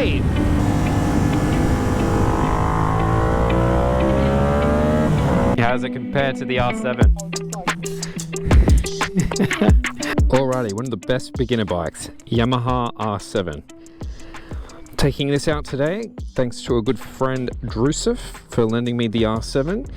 great. How does it compare to the R7? Alrighty, one of the best beginner bikes, Yamaha R7. Taking this out today, thanks to a good friend Drusif for lending me the R7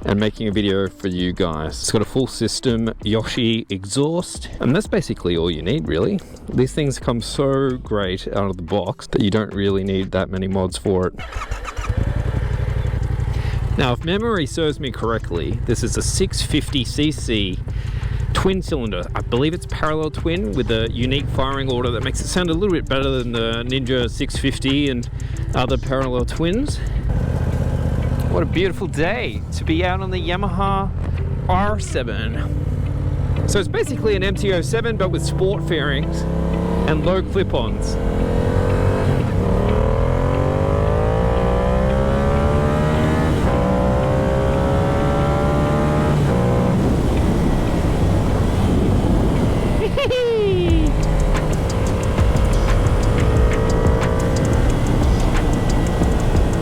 and making a video for you guys. It's got a full system Yoshi exhaust, and that's basically all you need really. These things come so great out of the box that you don't really need that many mods for it. Now, if memory serves me correctly, this is a 650cc twin cylinder. I believe it's parallel twin with a unique firing order that makes it sound a little bit better than the Ninja 650 and other parallel twins. What a beautiful day to be out on the Yamaha R7. So it's basically an MT-07 but with sport fairings and low clip-ons.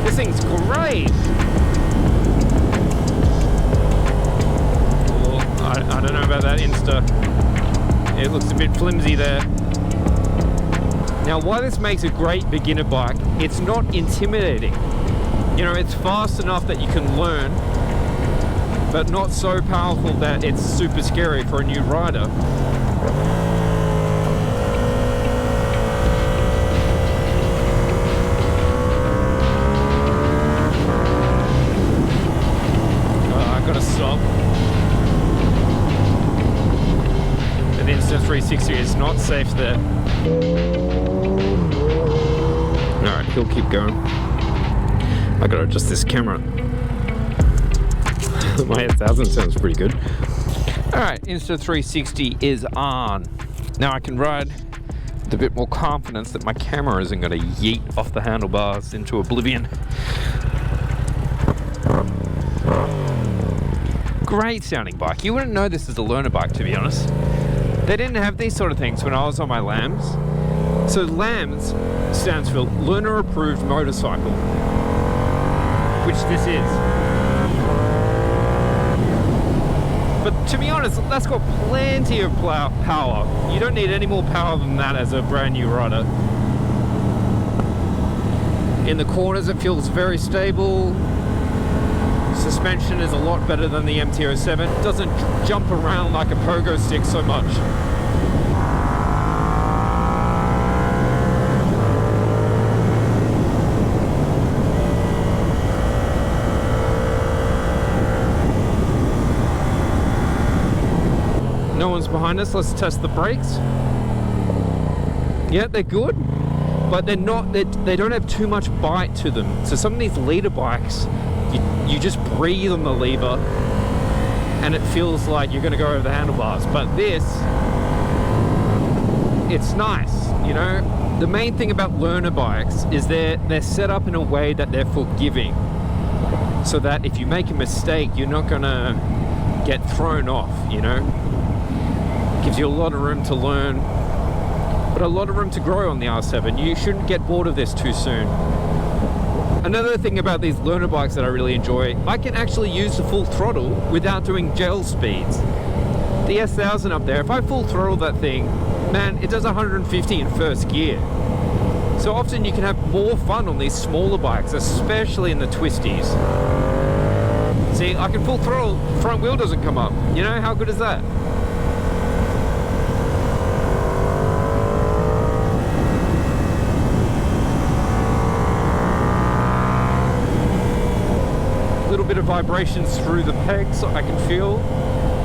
This thing's great. Well, I don't know about that Insta. It looks a bit flimsy there. Now, why this makes a great beginner bike, it's not intimidating. You know, it's fast enough that you can learn, but not so powerful that it's super scary for a new rider. Gotta stop. The Insta 360 is not safe there. Alright, he'll keep going. I gotta adjust this camera. My 1000 sounds pretty good. Alright, Insta 360 is on. Now I can ride with a bit more confidence that my camera isn't gonna yeet off the handlebars into oblivion. Great sounding bike. You wouldn't know this is a learner bike, to be honest. They didn't have these sort of things when I was on my LAMs. So LAMs stands for Learner Approved Motorcycle, which this is. But to be honest, that's got plenty of power. You don't need any more power than that as a brand new rider. In the corners it feels very stable. Suspension is a lot better than the MT-07. It doesn't jump around like a pogo stick so much. No one's behind us. Let's test the brakes. Yeah, they're good, but they're not. They don't have too much bite to them. So some of these leader bikes, you just breathe on the lever and it feels like you're going to go over the handlebars. But this, it's nice, you know. The main thing about learner bikes is they're set up in a way that they're forgiving, so that if you make a mistake, you're not going to get thrown off, you know. It gives you a lot of room to learn, but a lot of room to grow on the R7. You shouldn't get bored of this too soon. Another thing about these learner bikes that I really enjoy, I can actually use the full throttle without doing gel speeds. The S1000 up there, if I full throttle that thing, man, it does 150 in first gear. So often you can have more fun on these smaller bikes, especially in the twisties. See, I can full throttle, front wheel doesn't come up. You know, how good is that? Bit of vibrations through the pegs I can feel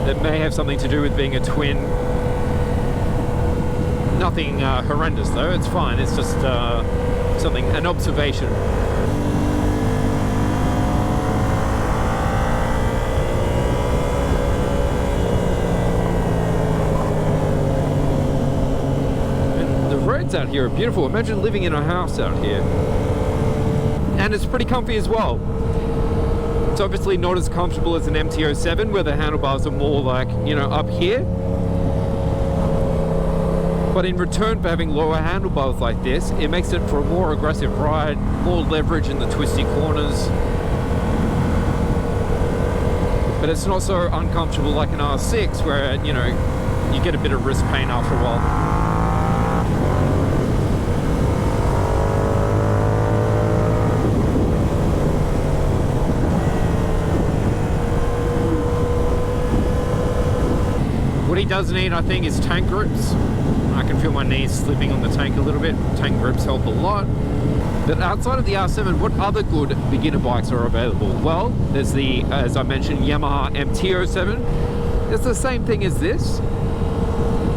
that may have something to do with being a twin. Nothing horrendous though, it's fine, it's just something, an observation. And the roads out here are beautiful. Imagine living in a house out here. And it's pretty comfy as well. It's obviously not as comfortable as an MT-07 where the handlebars are more like, you know, up here. But in return for having lower handlebars like this, it makes it for a more aggressive ride, more leverage in the twisty corners. But it's not so uncomfortable like an R6 where, you know, you get a bit of wrist pain after a while. What he does need, I think, is tank grips. I can feel my knees slipping on the tank a little bit. Tank grips help a lot. But outside of the R7, what other good beginner bikes are available? Well, there's the, as I mentioned, Yamaha MT-07. It's the same thing as this,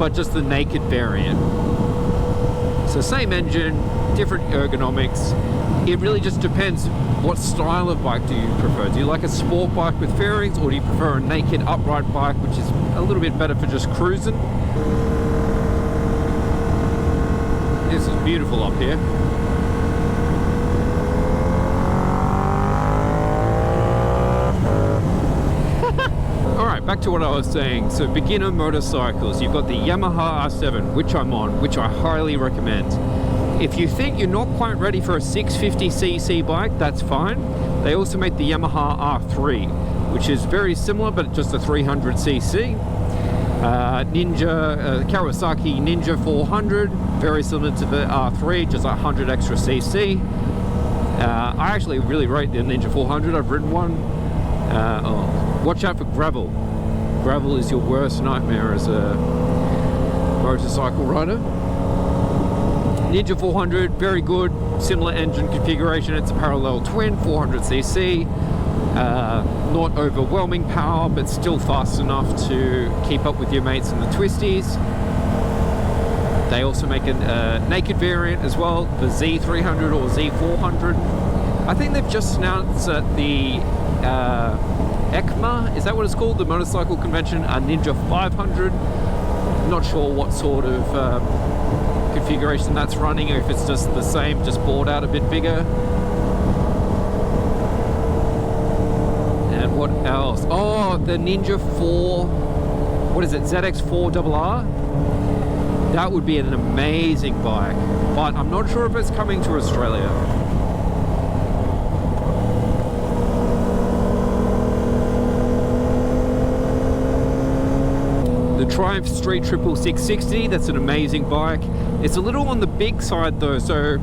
but just the naked variant. So same engine, different ergonomics. It really just depends what style of bike do you prefer. Do you like a sport bike with fairings, or do you prefer a naked upright bike, which is a little bit better for just cruising? This is beautiful up here. Alright, back to what I was saying. So beginner motorcycles, you've got the Yamaha R7, which I'm on, which I highly recommend. If you think you're not quite ready for a 650cc bike, that's fine. They also make the Yamaha R3, which is very similar, but just a 300cc. Kawasaki Ninja 400, very similar to the R3, just 100 extra cc. I actually really rate the Ninja 400. I've ridden one. Watch out for gravel. Gravel is your worst nightmare as a motorcycle rider. Ninja 400, very good, similar engine configuration. It's a parallel twin, 400cc. Not overwhelming power, but still fast enough to keep up with your mates in the twisties. They also make a naked variant as well, the Z300 or Z400. I think they've just announced at the ECMA, is that what it's called? The motorcycle convention, a Ninja 500. Not sure what sort of configuration that's running, or if it's just the same, just bored out a bit bigger. And what else? Oh, the Ninja 4, what is it, ZX4RR? That would be an amazing bike, but I'm not sure if it's coming to Australia. The Triumph Street Triple 660, that's an amazing bike. It's a little on the big side though, so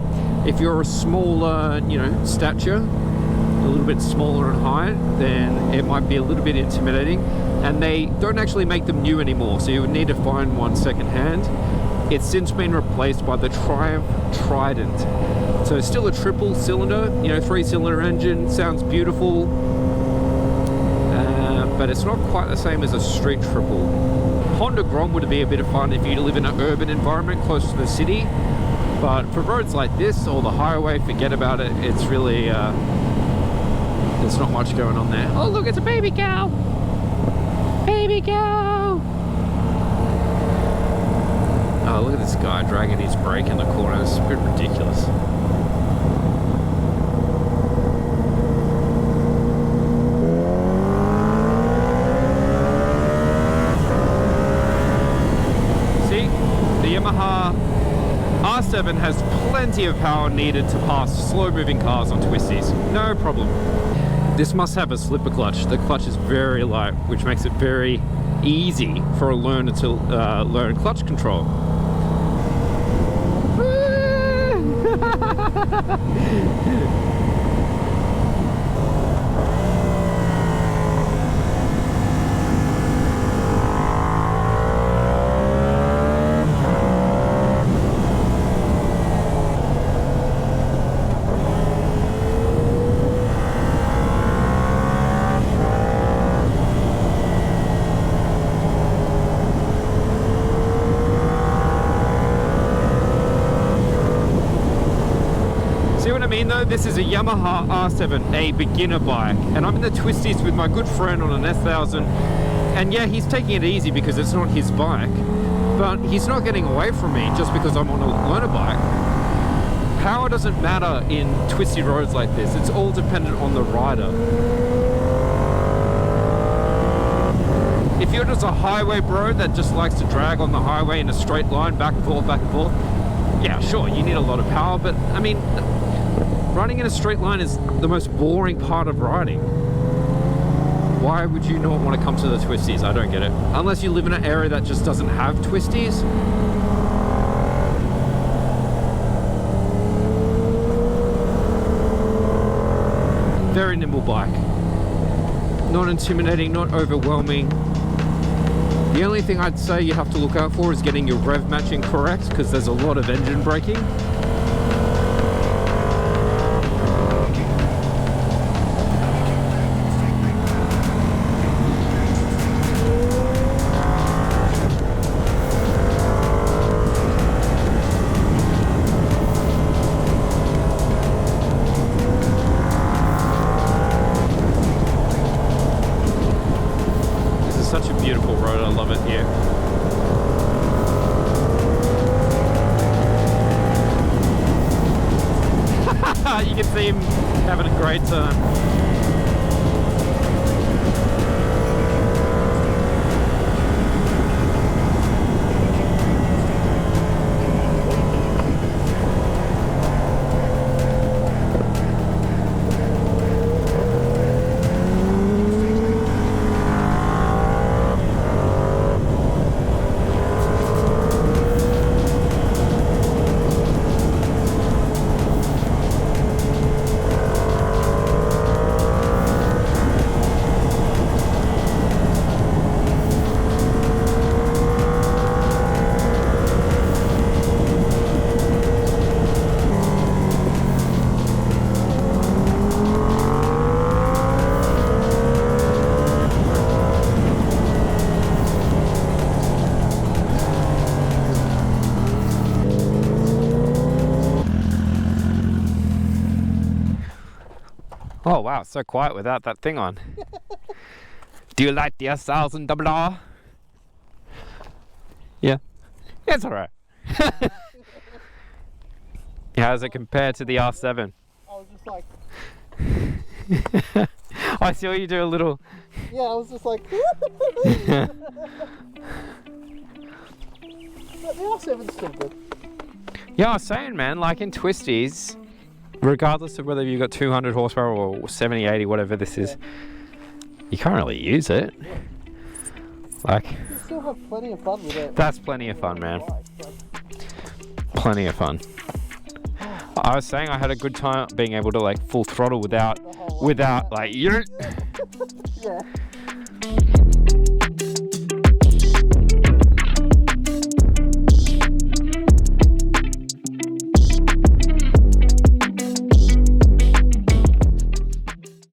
if you're a smaller, you know, stature, a little bit smaller in height, then it might be a little bit intimidating. And they don't actually make them new anymore, so you would need to find one secondhand. It's since been replaced by the Triumph Trident. So it's still a triple cylinder, you know, 3-cylinder engine, sounds beautiful, but it's not quite the same as a street triple. Honda Grom would be a bit of fun if you live in an urban environment close to the city, but for roads like this or the highway, forget about it. It's really, there's not much going on there. Oh look, it's a baby cow! Baby cow! Oh, look at this guy dragging his brake in the corner. It's a bit ridiculous. Yamaha R7 has plenty of power needed to pass slow-moving cars on twisties. No problem. This must have a slipper clutch. The clutch is very light, which makes it very easy for a learner to learn clutch control. Though this is a Yamaha R7, a beginner bike, and I'm in the twisties with my good friend on an S1000, and yeah, he's taking it easy because it's not his bike, but he's not getting away from me just because I'm on a learner bike. Power doesn't matter in twisty roads like this. It's all dependent on the rider. If you're just a highway bro that just likes to drag on the highway in a straight line, back and forth, yeah, sure, you need a lot of power, but I mean, riding in a straight line is the most boring part of riding. Why would you not want to come to the twisties? I don't get it. Unless you live in an area that just doesn't have twisties. Very nimble bike. Not intimidating, not overwhelming. The only thing I'd say you have to look out for is getting your rev matching correct, because there's a lot of engine braking. Such a beautiful road, I love it here. You can see him having a great time. Oh wow, so quiet without that thing on. Do you like the R1000? Yeah, it's alright. How does it compare to the R7? I was just like... I saw you do a little... Yeah, I was just like... But the R7's still good. Yeah, I was saying, man, like in twisties, regardless of whether you've got 200 horsepower or 70, 80, whatever this is, you can't really use it. Yeah. Like, You still have plenty of fun with it. that's plenty of fun, man. Plenty of fun. I was saying I had a good time being able to like full throttle without like you. Yeah.